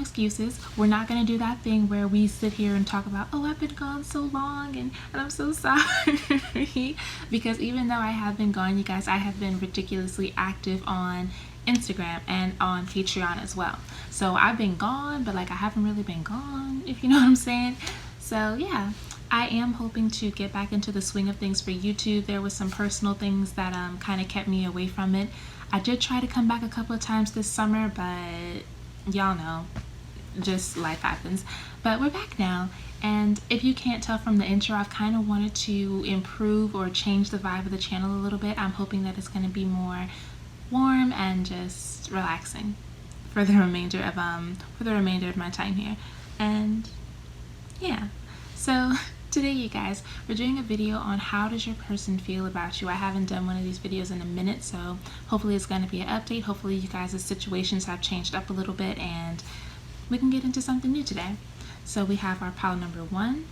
excuses. We're not going to do that thing where we sit here and talk about, oh, I've been gone so long and I'm so sorry. Because even though I have been gone, you guys, I have been ridiculously active on Instagram and on Patreon as well. So I've been gone, but like I haven't really been gone, if you know what I'm saying. So yeah, I am hoping to get back into the swing of things for YouTube. There was some personal things that kind of kept me away from it. I did try to come back a couple of times this summer, but y'all know, just life happens. But we're back now, and if you can't tell from the intro, I've kind of wanted to improve or change the vibe of the channel a little bit. I'm hoping that it's going to be more warm and just relaxing for the remainder of my time here. And yeah, so today, you guys, we're doing a video on how does your person feel about you. I haven't done one of these videos in a minute, so hopefully it's going to be an update. Hopefully you guys' situations have changed up a little bit and we can get into something new today. So we have our pile number 1,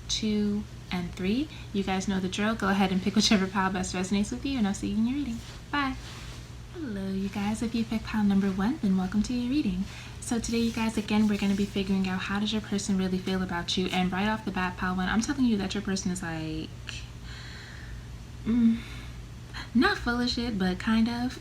2, and 3. You guys know the drill. Go ahead and pick whichever pile best resonates with you, and I'll see you in your reading. Bye. Hello, you guys. If you picked pile number 1, then welcome to your reading. So today, you guys, again, we're going to be figuring out how does your person really feel about you. And right off the bat, pile 1, I'm telling you that your person is like, not full of shit, but kind of.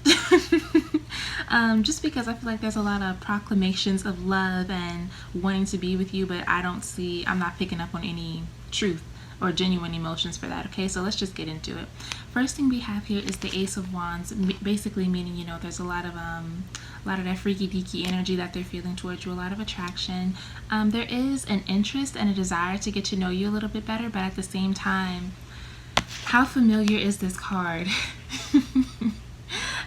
Just because I feel like there's a lot of proclamations of love and wanting to be with you, but I'm not picking up on any truth or genuine emotions for that. Okay, so let's just get into it. First thing we have here is the Ace of Wands, basically meaning, you know, there's a lot of that freaky deaky energy that they're feeling towards you, a lot of attraction. There is an interest and a desire to get to know you a little bit better, but at the same time, how familiar is this card?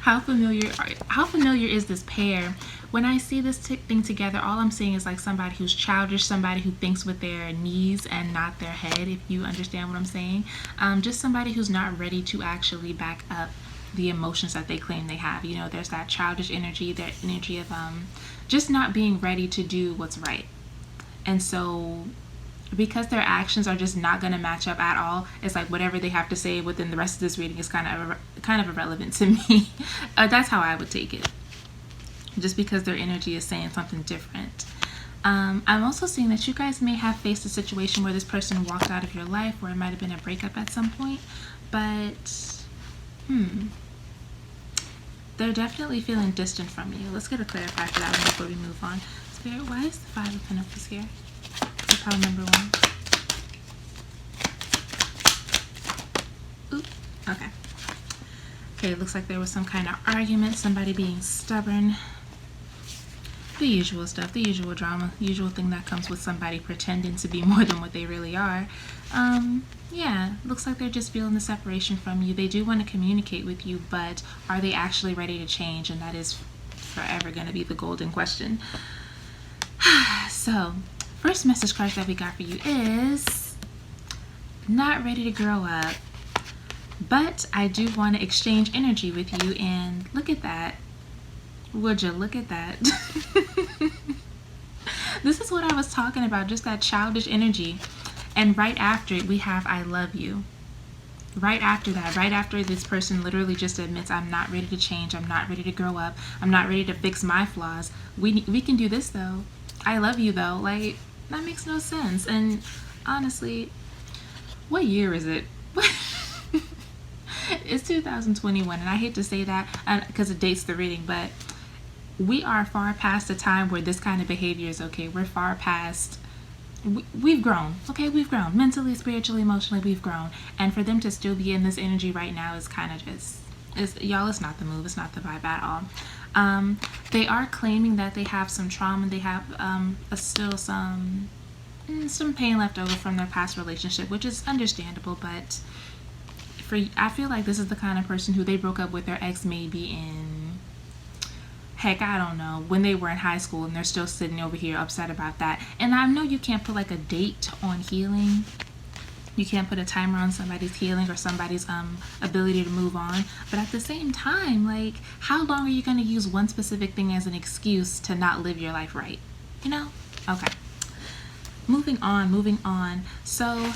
How familiar is this pair? When I see this thing together, all I'm seeing is like somebody who's childish, somebody who thinks with their knees and not their head, if you understand what I'm saying. Just somebody who's not ready to actually back up the emotions that they claim they have. You know, there's that childish energy, that energy of just not being ready to do what's right. And so because their actions are just not going to match up at all, it's like whatever they have to say within the rest of this reading is kind of irrelevant to me. That's how I would take it, just because their energy is saying something different. I'm also seeing that you guys may have faced a situation where this person walked out of your life, or it might have been a breakup at some point, but they're definitely feeling distant from you. Let's get a clarifier for that one before we move on. Spirit, why is the 5 of Pentacles here? Pile number 1. Oop, okay. Okay, it looks like there was some kind of argument, somebody being stubborn. The usual stuff, the usual drama, the usual thing that comes with somebody pretending to be more than what they really are. Yeah, looks like they're just feeling the separation from you. They do want to communicate with you, but are they actually ready to change? And that is forever going to be the golden question. So, first message card that we got for you is not ready to grow up, but I do want to exchange energy with you. And look at that. Would you look at that? This is what I was talking about, just that childish energy. And right after it, we have I love you. Right after that, right after this person literally just admits, I'm not ready to change, I'm not ready to grow up, I'm not ready to fix my flaws. We can do this though. I love you though. Like, that makes no sense. And honestly, what year is it? It's 2021, and I hate to say that because it dates the reading, but we are far past the time where this kind of behavior is okay. We're far past, we've grown, okay? We've grown mentally, spiritually, emotionally, we've grown. And for them to still be in this energy right now is kind of just, y'all, it's not the move, it's not the vibe at all. They are claiming that they have some trauma, they have still some pain left over from their past relationship, which is understandable, but I feel like this is the kind of person who they broke up with their ex maybe in, heck, I don't know, when they were in high school, and they're still sitting over here upset about that. And I know you can't put like a date on healing. You can't put a timer on somebody's healing or somebody's ability to move on. But at the same time, like, how long are you going to use one specific thing as an excuse to not live your life right? You know? Okay. Moving on. So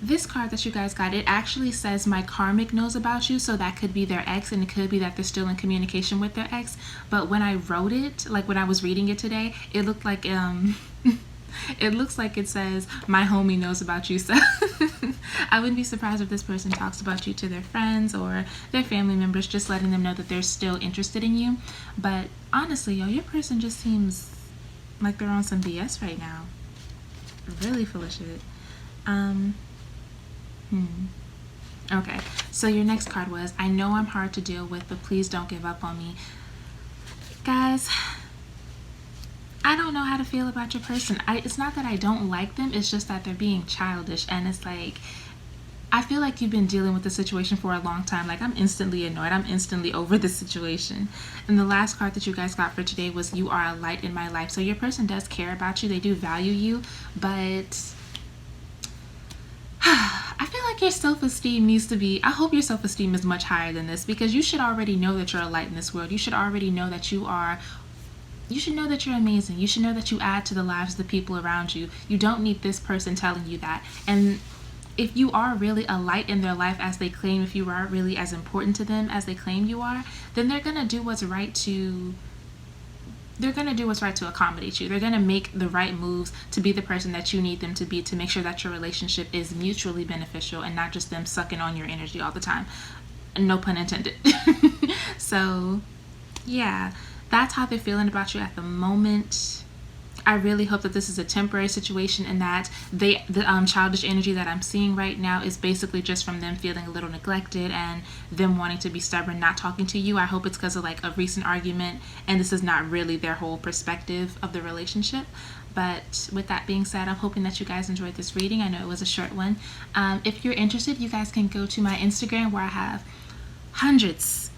This card that you guys got, it actually says my karmic knows about you, so that could be their ex, and it could be that they're still in communication with their ex. But when I wrote it, like when I was reading it today, it looked like it looks like it says my homie knows about you. So I wouldn't be surprised if this person talks about you to their friends or their family members, just letting them know that they're still interested in you. But honestly, yo, your person just seems like they're on some BS right now. Really full of shit. Okay, so your next card was, I know I'm hard to deal with, but please don't give up on me. Guys, I don't know how to feel about your person. It's not that I don't like them, it's just that they're being childish, and it's like, I feel like you've been dealing with the situation for a long time. Like, I'm instantly annoyed. I'm instantly over the situation. And the last card that you guys got for today was, you are a light in my life. So your person does care about you. They do value you, but I feel like your self-esteem needs to be, I hope your self-esteem is much higher than this, because you should already know that you're a light in this world. You should already know that you should know that you're amazing. You should know that you add to the lives of the people around you. You don't need this person telling you that. And if you are really a light in their life as they claim, if you are really as important to them as they claim you are, then they're going to do what's right to accommodate you. They're going to make the right moves to be the person that you need them to be, to make sure that your relationship is mutually beneficial and not just them sucking on your energy all the time. No pun intended. So yeah, that's how they're feeling about you at the moment. I really hope that this is a temporary situation, and that the childish energy that I'm seeing right now is basically just from them feeling a little neglected and them wanting to be stubborn, not talking to you. I hope it's because of like a recent argument, and this is not really their whole perspective of the relationship. But with that being said, I'm hoping that you guys enjoyed this reading. I know it was a short one. If you're interested, you guys can go to my Instagram, where I have hundreds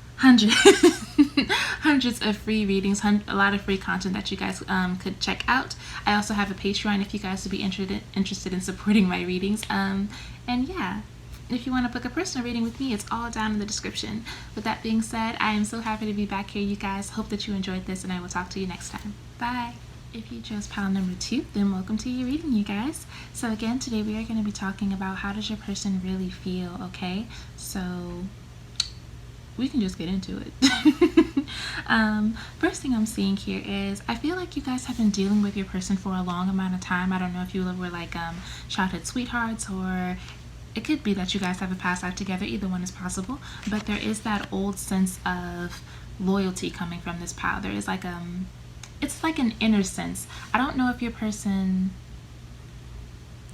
of free readings, a lot of free content that you guys could check out. I also have a Patreon if you guys would be interested in supporting my readings. And yeah, if you want to book a personal reading with me, it's all down in the description. With that being said, I am so happy to be back here, you guys. Hope that you enjoyed this, and I will talk to you next time. Bye. If you chose pile number 2, then welcome to your reading, you guys. So again, today we are going to be talking about, how does your person really feel, okay? So we can just get into it. First thing I'm seeing here is, I feel like you guys have been dealing with your person for a long amount of time. I don't know if you were like childhood sweethearts, or it could be that you guys have a past life together. Either one is possible, but there is that old sense of loyalty coming from this pile. There is like it's like an inner sense. I don't know if your person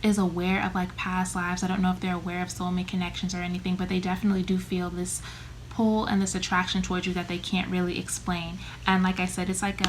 is aware of like past lives. I don't know if they're aware of soulmate connections or anything, but they definitely do feel this pull and this attraction towards you that they can't really explain. And like I said, it's like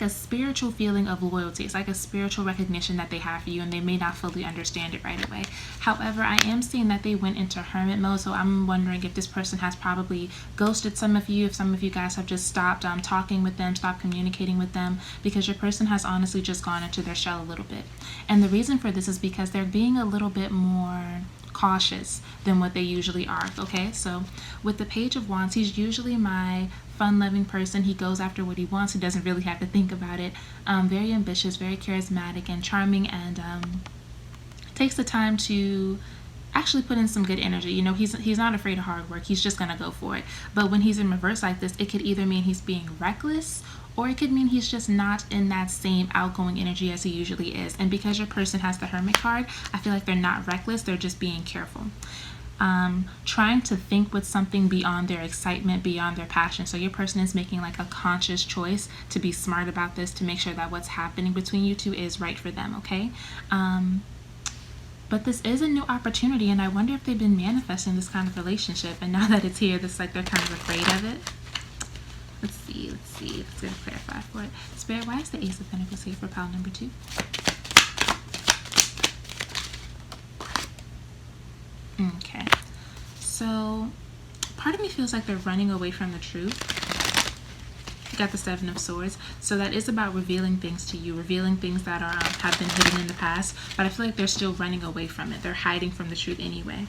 a spiritual feeling of loyalty. It's like a spiritual recognition that they have for you, and they may not fully understand it right away. However, I am seeing that they went into hermit mode, so I'm wondering if this person has probably ghosted some of you, if some of you guys have just stopped talking with them, stopped communicating with them, because your person has honestly just gone into their shell a little bit. And the reason for this is because they're being a little bit more cautious than what they usually are. Okay, so with the Page of Wands, he's usually my fun-loving person. He goes after what he wants. He doesn't really have to think about it. Very ambitious, very charismatic and charming, and takes the time to actually put in some good energy. You know, he's not afraid of hard work. He's just gonna go for it. But when he's in reverse like this, it could either mean he's being reckless, or it could mean he's just not in that same outgoing energy as he usually is. And because your person has the Hermit card, I feel like they're not reckless, they're just being careful. Trying to think with something beyond their excitement, beyond their passion. So your person is making like a conscious choice to be smart about this, to make sure that what's happening between you two is right for them, okay? But this is a new opportunity, and I wonder if they've been manifesting this kind of relationship, and now that it's here, it's like they're kind of afraid of it. Let's see. It's going to clarify for it. Spirit, why is the Ace of Pentacles here for pile number 2? Okay. So, part of me feels like they're running away from the truth. You got the Seven of Swords. So that is about revealing things to you, revealing things that are have been hidden in the past. But I feel like they're still running away from it. They're hiding from the truth anyway.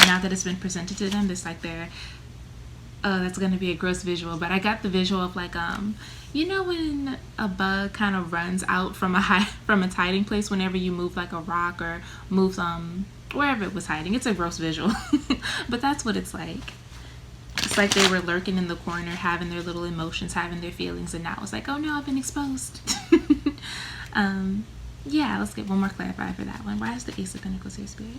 Now that it's been presented to them, it's like they're... Oh, that's going to be a gross visual, but I got the visual of like, You know when a bug kind of runs out from its hiding place whenever you move like a rock or move wherever it was hiding. It's a gross visual, but that's what it's like. It's like they were lurking in the corner, having their little emotions, having their feelings, and now it's like, oh no, I've been exposed. Yeah, let's get one more clarifier for that one. Why is the Ace of Pentacles here, Spirit?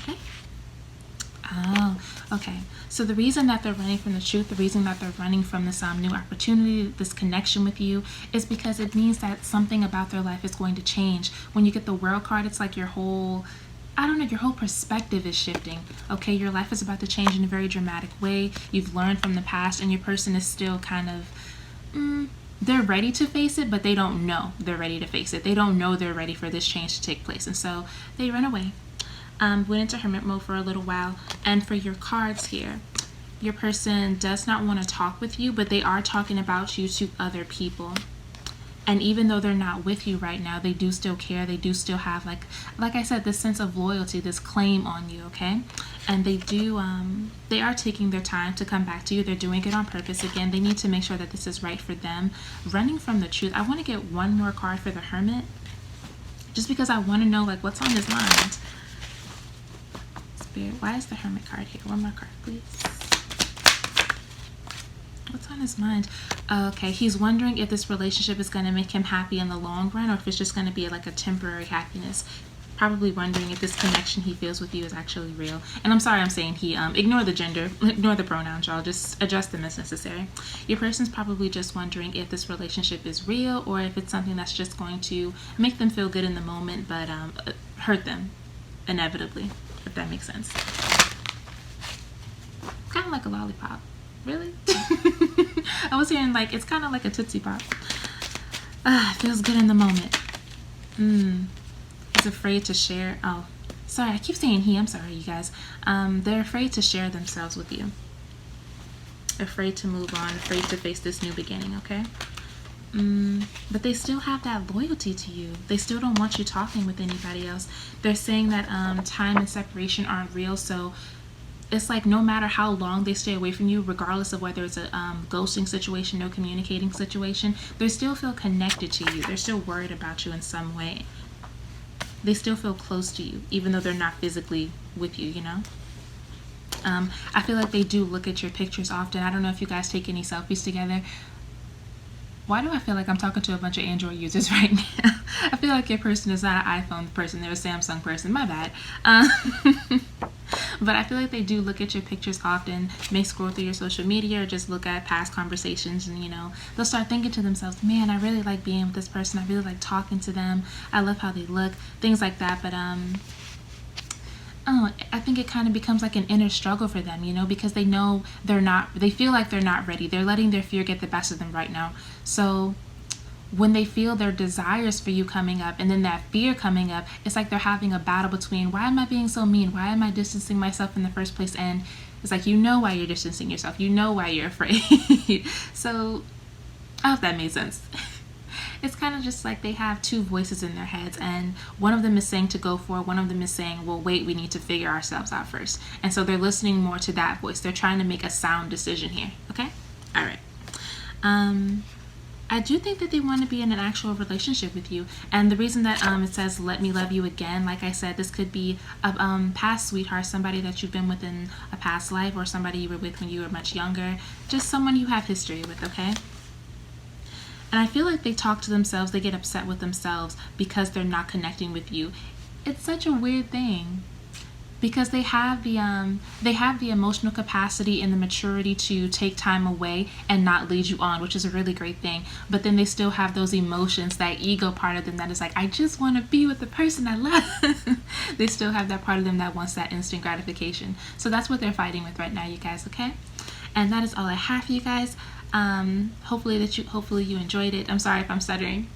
Okay. Oh, okay. So the reason that they're running from the truth, the reason that they're running from this new opportunity, this connection with you, is because it means that something about their life is going to change. When you get the World card, it's like your whole, I don't know, your whole perspective is shifting. Okay, your life is about to change in a very dramatic way. You've learned from the past, and your person is still kind of, they're ready to face it, but they don't know they're ready to face it. They don't know they're ready for this change to take place, and so they run away. Went into hermit mode for a little while. And for your cards here, your person does not want to talk with you, but they are talking about you to other people. And even though they're not with you right now, they do still care. They do still have, like I said, this sense of loyalty, this claim on you, okay? And they do, they are taking their time to come back to you. They're doing it on purpose. Again, they need to make sure that this is right for them. Running from the truth. I want to get one more card for the hermit, just because I want to know, like, what's on his mind. Spirit, why is the hermit card here? One more card, please. What's on his mind? Okay, he's wondering if this relationship is going to make him happy in the long run, or if it's just going to be like a temporary happiness. Probably wondering if this connection he feels with you is actually real. And I'm sorry I'm saying he. Ignore the gender, ignore the pronouns, y'all. Just adjust them as necessary. Your person's probably just wondering if this relationship is real, or if it's something that's just going to make them feel good in the moment, but hurt them inevitably, if that makes sense. Kind of like a lollipop. Really? I was hearing like it's kind of like a Tootsie Pop. Feels good in the moment. Is afraid to share. Oh, sorry, I keep saying he. I'm sorry, you guys. They're afraid to share themselves with you. Afraid to move on. Afraid to face this new beginning. Okay. But they still have that loyalty to you. They still don't want you talking with anybody else. They're saying that time and separation aren't real, so it's like no matter how long they stay away from you, regardless of whether it's a ghosting situation, no communicating situation, they still feel connected to you. They're still worried about you in some way. They still feel close to you, even though they're not physically with you, you know? I feel like they do look at your pictures often. I don't know if you guys take any selfies together. Why do I feel like I'm talking to a bunch of Android users right now? I feel like your person is not an iPhone person. They're a Samsung person. My bad. But I feel like they do look at your pictures often, may scroll through your social media or just look at past conversations, and, you know, they'll start thinking to themselves, man, I really like being with this person. I really like talking to them. I love how they look, things like that. But I think it kind of becomes like an inner struggle for them, you know, because they know they feel like they're not ready. They're letting their fear get the best of them right now. So when they feel their desires for you coming up and then that fear coming up, it's like they're having a battle between, why am I being so mean? Why am I distancing myself in the first place? And it's like, you know why you're distancing yourself. You know why you're afraid. So I hope that made sense. It's kind of just like they have two voices in their heads, and one of them is saying to go for it. One of them is saying, well, wait, we need to figure ourselves out first. And so they're listening more to that voice. They're trying to make a sound decision here. Okay? All right. I do think that they want to be in an actual relationship with you. And the reason that it says, let me love you again, like I said, this could be a past sweetheart, somebody that you've been with in a past life, or somebody you were with when you were much younger, just someone you have history with, okay? And I feel like they talk to themselves, they get upset with themselves because they're not connecting with you. It's such a weird thing, because they have the emotional capacity and the maturity to take time away and not lead you on, which is a really great thing. But then they still have those emotions, that ego part of them that is like, I just want to be with the person I love. They still have that part of them that wants that instant gratification. So that's what they're fighting with right now, you guys, okay? And that is all I have for you guys. Hopefully you enjoyed it. I'm sorry if I'm stuttering.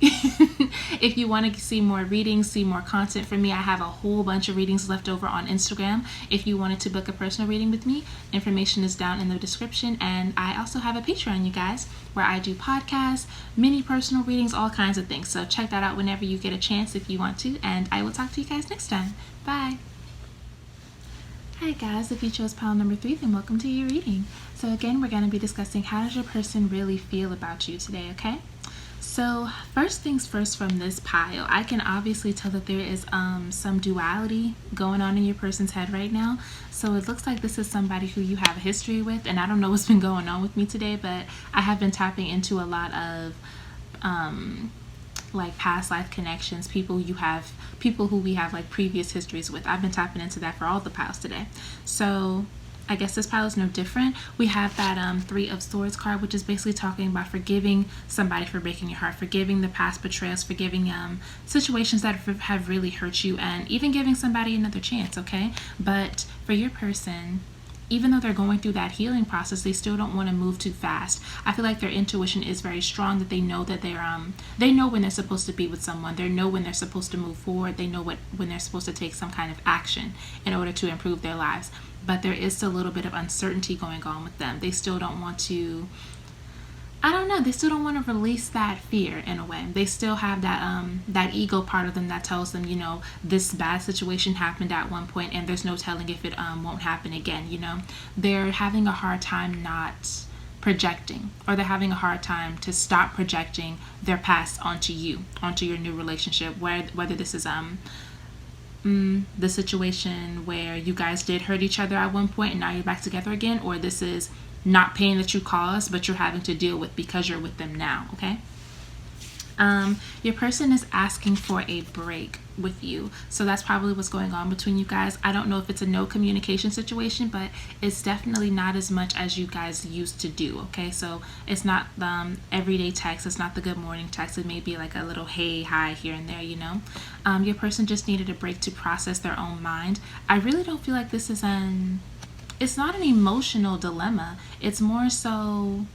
If you want to see more readings, see more content from me, I have a whole bunch of readings left over on Instagram. If you wanted to book a personal reading with me, information is down in the description. And I also have a Patreon, you guys, where I do podcasts, mini personal readings, all kinds of things. So check that out whenever you get a chance if you want to. And I will talk to you guys next time. Bye. Hi guys, if you chose pile number 3, then welcome to your reading. So again, we're going to be discussing how does your person really feel about you today, okay? So first things first from this pile, I can obviously tell that there is some duality going on in your person's head right now. So it looks like this is somebody who you have a history with, and I don't know what's been going on with me today, but I have been tapping into a lot of like past life connections, people who we have like previous histories with. I've been tapping into that for all the piles today. So I guess this pile is no different. We have that 3 of Swords card, which is basically talking about forgiving somebody for breaking your heart, forgiving the past betrayals, forgiving situations that have really hurt you, and even giving somebody another chance, okay? But for your person, even though they're going through that healing process, they still don't want to move too fast. I feel like their intuition is very strong, that they know that they know when they're supposed to be with someone. They know when they're supposed to move forward. They know when they're supposed to take some kind of action in order to improve their lives. But there is still a little bit of uncertainty going on with them. They still don't want to, I don't know, they still don't want to release that fear in a way. They still have that ego part of them that tells them, you know, this bad situation happened at one point and there's no telling if it won't happen again, you know. They're having a hard time not projecting, or they're having a hard time to stop projecting their past onto you, onto your new relationship, whether this is the situation where you guys did hurt each other at one point and now you're back together again, or this is not pain that you caused but you're having to deal with because you're with them now, okay? Your person is asking for a break with you, so that's probably what's going on between you guys. I don't know if it's a no communication situation, but it's definitely not as much as you guys used to do, okay? So it's not everyday text, it's not the good morning text, it may be like a little hey, hi here and there, you know. Your person just needed a break to process their own mind. I really don't feel like this is it's not an emotional dilemma. It's more so,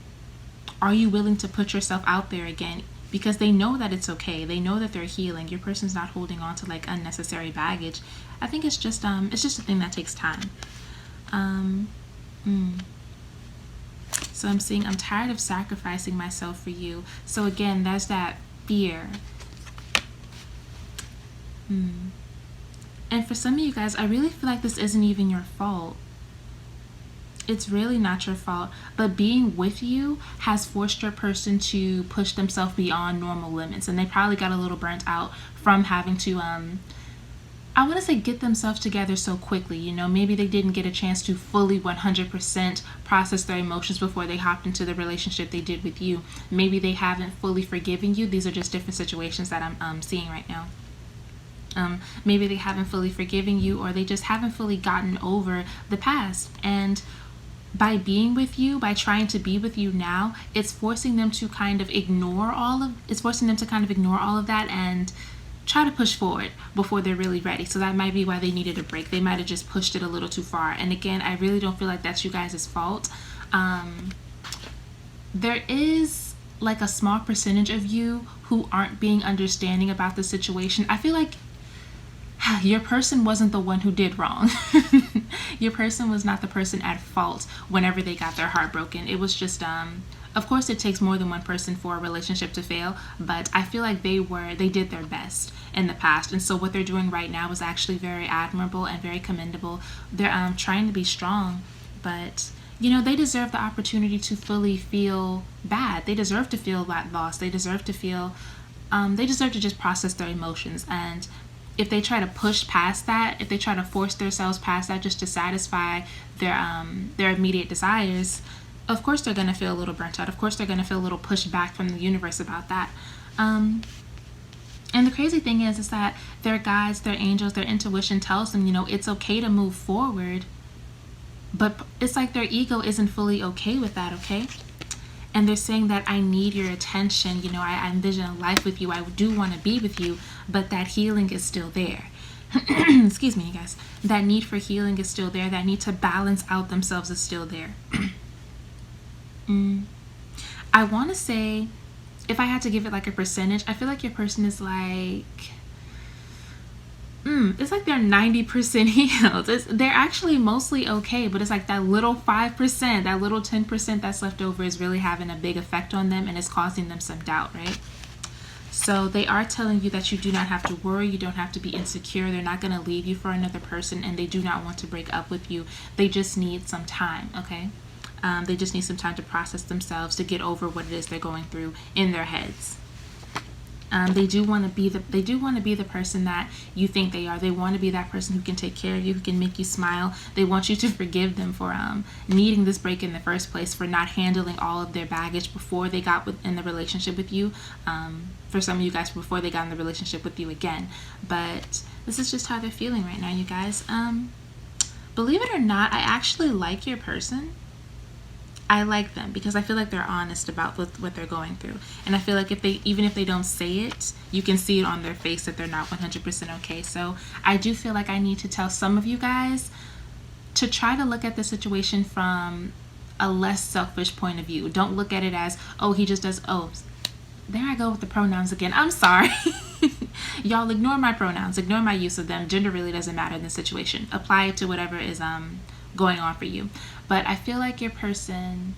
are you willing to put yourself out there again? Because they know that it's okay. They know that they're healing. Your person's not holding on to like unnecessary baggage. I think it's just a thing that takes time. So I'm seeing, I'm tired of sacrificing myself for you. So again, there's that fear. And for some of you guys, I really feel like this isn't even your fault. It's really not your fault, but being with you has forced your person to push themselves beyond normal limits, and they probably got a little burnt out from having to I want to say get themselves together so quickly, you know. Maybe they didn't get a chance to fully 100% process their emotions before they hopped into the relationship they did with you. Maybe they haven't fully forgiven you. These are just different situations that I'm seeing right now. Maybe they haven't fully forgiven you, or they just haven't fully gotten over the past, and by being with you, by trying to be with you now, it's forcing them to kind of ignore all of that and try to push forward before they're really ready. So that might be why they needed a break. They might have just pushed it a little too far. And again, I really don't feel like that's you guys' fault. There is like a small percentage of you who aren't being understanding about the situation. I feel like your person wasn't the one who did wrong. Your person was not the person at fault whenever they got their heart broken. It was just, of course it takes more than one person for a relationship to fail, but I feel like they did their best in the past. And so what they're doing right now is actually very admirable and very commendable. They're trying to be strong, but you know, they deserve the opportunity to fully feel bad. They deserve to feel that loss. They deserve to feel, they deserve to just process their emotions. And if they try to push past that, if they try to force themselves past that just to satisfy their immediate desires, of course they're going to feel a little burnt out. Of course they're going to feel a little pushed back from the universe about that. And the crazy thing is that their guides, their angels, their intuition tells them, you know, it's okay to move forward, but it's like their ego isn't fully okay with that, okay? And they're saying that I need your attention, you know, I envision a life with you, I do want to be with you, but that healing is still there. Excuse me, you guys. That need for healing is still there. That need to balance out themselves is still there. I want to say, if I had to give it like a percentage, I feel like your person is like, it's like they're 90% healed. They're actually mostly okay, but it's like that little 5%, that little 10% that's left over is really having a big effect on them, and it's causing them some doubt, right? So they are telling you that you do not have to worry, you don't have to be insecure, they're not going to leave you for another person, and they do not want to break up with you. They just need some time, okay? They just need some time to process themselves, to get over what it is they're going through in their heads. They do want to be the person that you think they are. They want to be that person who can take care of you, who can make you smile. They want you to forgive them for needing this break in the first place, for not handling all of their baggage before they got in the relationship with you. For some of you guys, before they got in the relationship with you again. But this is just how they're feeling right now, you guys. Believe it or not, I actually like your person. I like them because I feel like they're honest about what they're going through. And I feel like even if they don't say it, you can see it on their face that they're not 100% okay. So I do feel like I need to tell some of you guys to try to look at the situation from a less selfish point of view. Don't look at it as, oh, he just does, oh, there I go with the pronouns again. I'm sorry. Y'all ignore my pronouns, ignore my use of them. Gender really doesn't matter in this situation. Apply it to whatever is going on for you. But I feel like your person,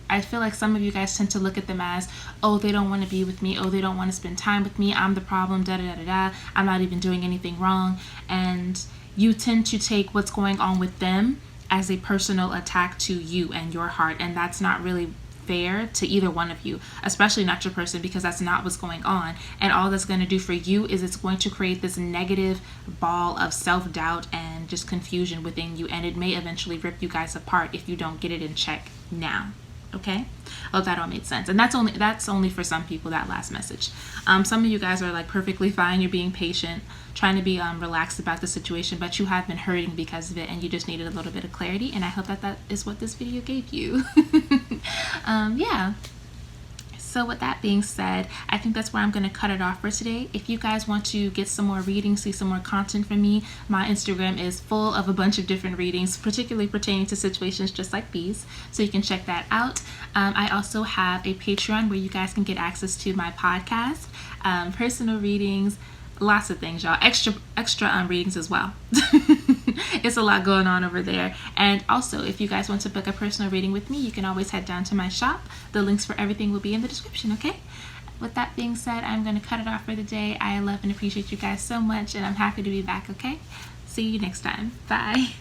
I feel like some of you guys tend to look at them as, oh, they don't want to be with me, oh, they don't want to spend time with me, I'm the problem, da da da da, I'm not even doing anything wrong. And you tend to take what's going on with them as a personal attack to you and your heart, and that's not really fair to either one of you, especially not your person, because that's not what's going on. And all that's going to do for you is it's going to create this negative ball of self-doubt and just confusion within you, and it may eventually rip you guys apart if you don't get it in check now. Okay, oh, that all made sense. And that's only for some people, that last message. Some of you guys are like perfectly fine, you're being patient, trying to be relaxed about the situation, but you have been hurting because of it, and you just needed a little bit of clarity, and I hope that is what this video gave you. Yeah. So with that being said, I think that's where I'm going to cut it off for today. If you guys want to get some more readings, see some more content from me, my Instagram is full of a bunch of different readings, particularly pertaining to situations just like these. So you can check that out. I also have a Patreon where you guys can get access to my podcast, personal readings, lots of things, y'all. Extra readings as well. It's a lot going on over there. And also, if you guys want to book a personal reading with me, you can always head down to my shop. The links for everything will be in the description, okay? With that being said, I'm going to cut it off for the day. I love and appreciate you guys so much, and I'm happy to be back, okay? See you next time. Bye.